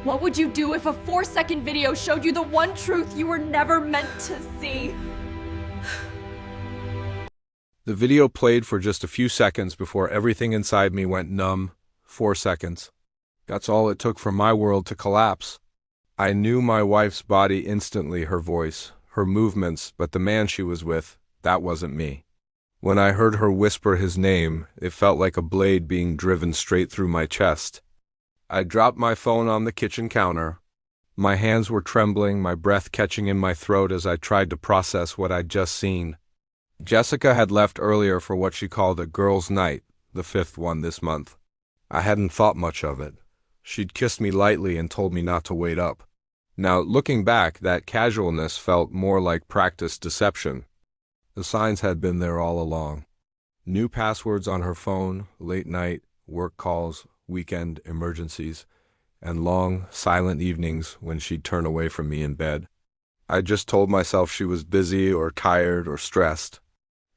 What would you do if a 4-second video showed you the one truth you were never meant to see? The video played for just a few seconds before everything inside me went numb. 4 seconds. That's all it took for my world to collapse. I knew my wife's body instantly, her voice, her movements, but the man she was with, that wasn't me. When I heard her whisper his name, it felt like a blade being driven straight through my chest. I dropped my phone on the kitchen counter. My hands were trembling, my breath catching in my throat as I tried to process what I'd just seen. Jessica had left earlier for what she called a girls' night, the 5th one this month. I hadn't thought much of it. She'd kissed me lightly and told me not to wait up. Now, looking back, that casualness felt more like practiced deception. The signs had been there all along. New passwords on her phone, late night, work calls, weekend emergencies, and long, silent evenings when she'd turn away from me in bed. I just told myself she was busy or tired or stressed.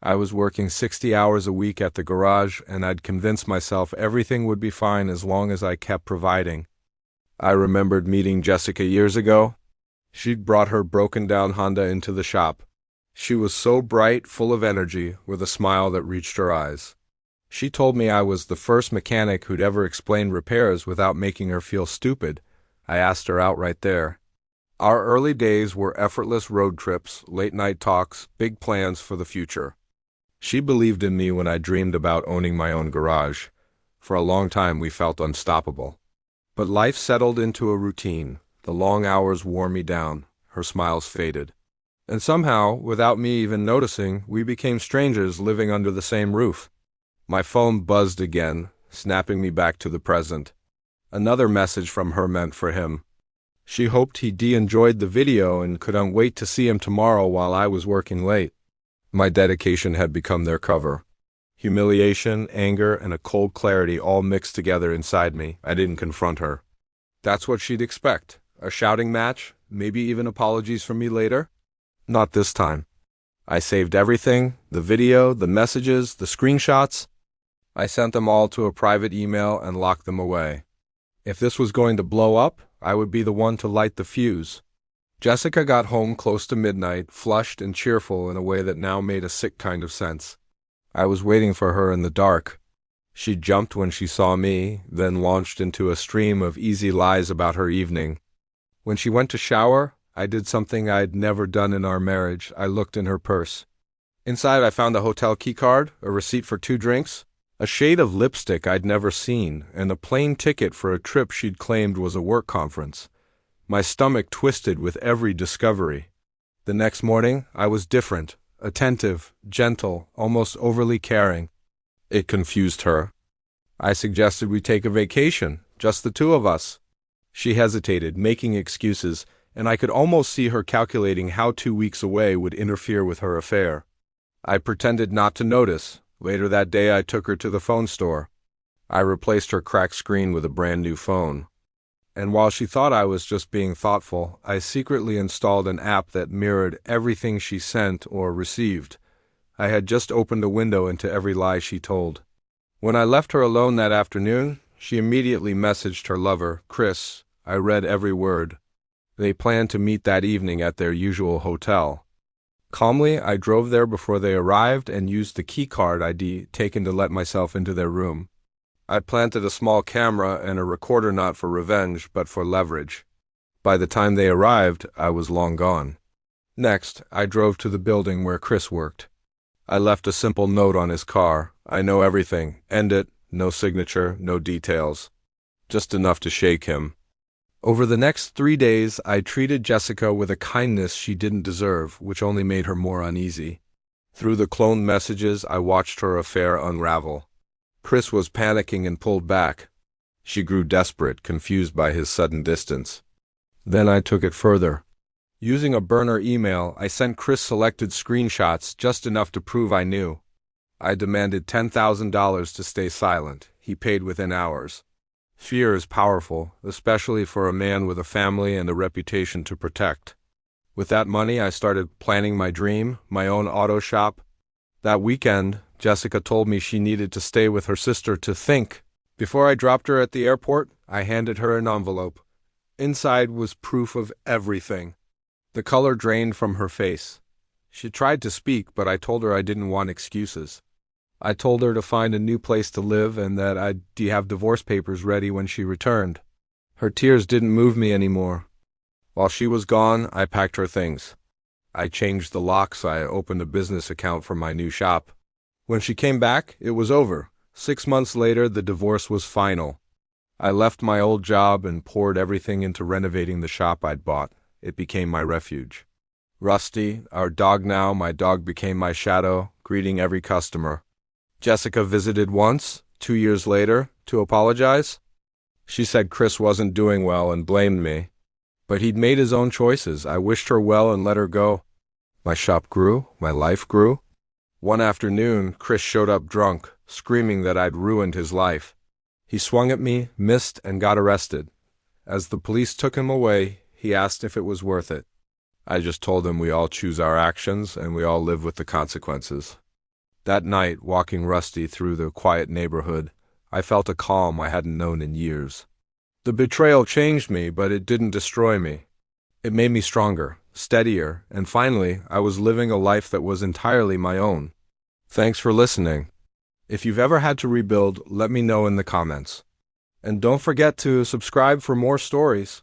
I was working 60 hours a week at the garage, and I'd convinced myself everything would be fine as long as I kept providing. I remembered meeting Jessica years ago. She'd brought her broken-down Honda into the shop. She was so bright, full of energy, with a smile that reached her eyes. She told me I was the first mechanic who'd ever explained repairs without making her feel stupid. I asked her out right there. Our early days were effortless road trips, late-night talks, big plans for the future. She believed in me when I dreamed about owning my own garage. For a long time we felt unstoppable. But life settled into a routine. The long hours wore me down. Her smiles faded. And somehow, without me even noticing, we became strangers living under the same roof. My phone buzzed again, snapping me back to the present. Another message from her meant for him. She hoped he'd enjoyed the video and couldn't wait to see him tomorrow while I was working late. My dedication had become their cover. Humiliation, anger, and a cold clarity all mixed together inside me. I didn't confront her. That's what she'd expect. A shouting match, maybe even apologies from me later. Not this time. I saved everything, the video, the messages, the screenshots. I sent them all to a private email and locked them away. If this was going to blow up, I would be the one to light the fuse. Jessica got home close to midnight, flushed and cheerful in a way that now made a sick kind of sense. I was waiting for her in the dark. She jumped when she saw me, then launched into a stream of easy lies about her evening. When she went to shower, I did something I'd never done in our marriage. I looked in her purse. Inside I found a hotel keycard, a receipt for 2 drinks, a shade of lipstick I'd never seen, and a plane ticket for a trip she'd claimed was a work conference. My stomach twisted with every discovery. The next morning, I was different, attentive, gentle, almost overly caring. It confused her. I suggested we take a vacation, just the 2 of us. She hesitated, making excuses, and I could almost see her calculating how 2 weeks away would interfere with her affair. I pretended not to notice. Later that day I took her to the phone store. I replaced her cracked screen with a brand new phone. And while she thought I was just being thoughtful, I secretly installed an app that mirrored everything she sent or received. I had just opened a window into every lie she told. When I left her alone that afternoon, she immediately messaged her lover, Chris. I read every word. They planned to meet that evening at their usual hotel. Calmly, I drove there before they arrived and used the keycard I'd taken to let myself into their room. I planted a small camera and a recorder not for revenge, but for leverage. By the time they arrived, I was long gone. Next, I drove to the building where Chris worked. I left a simple note on his car. I know everything. End it. No signature, no details. Just enough to shake him. Over the next 3 days, I treated Jessica with a kindness she didn't deserve, which only made her more uneasy. Through the cloned messages, I watched her affair unravel. Chris was panicking and pulled back. She grew desperate, confused by his sudden distance. Then I took it further. Using a burner email, I sent Chris selected screenshots, just enough to prove I knew. I demanded $10,000 to stay silent. He paid within hours. Fear is powerful, especially for a man with a family and a reputation to protect. With that money, I started planning my dream, my own auto shop. That weekend, Jessica told me she needed to stay with her sister to think. Before I dropped her at the airport, I handed her an envelope. Inside was proof of everything. The color drained from her face. She tried to speak, but I told her I didn't want excuses. I told her to find a new place to live and that I'd have divorce papers ready when she returned. Her tears didn't move me anymore. While she was gone, I packed her things. I changed the locks. I opened a business account for my new shop. When she came back, it was over. 6 months later, the divorce was final. I left my old job and poured everything into renovating the shop I'd bought. It became my refuge. Rusty, our dog now, my dog became my shadow, greeting every customer. Jessica visited once, 2 years later, to apologize. She said Chris wasn't doing well and blamed me. But he'd made his own choices. I wished her well and let her go. My shop grew, my life grew. One afternoon, Chris showed up drunk, screaming that I'd ruined his life. He swung at me, missed, and got arrested. As the police took him away, he asked if it was worth it. I just told him we all choose our actions and we all live with the consequences. That night, walking Rusty through the quiet neighborhood, I felt a calm I hadn't known in years. The betrayal changed me, but it didn't destroy me. It made me stronger, steadier, and finally, I was living a life that was entirely my own. Thanks for listening. If you've ever had to rebuild, let me know in the comments. And don't forget to subscribe for more stories.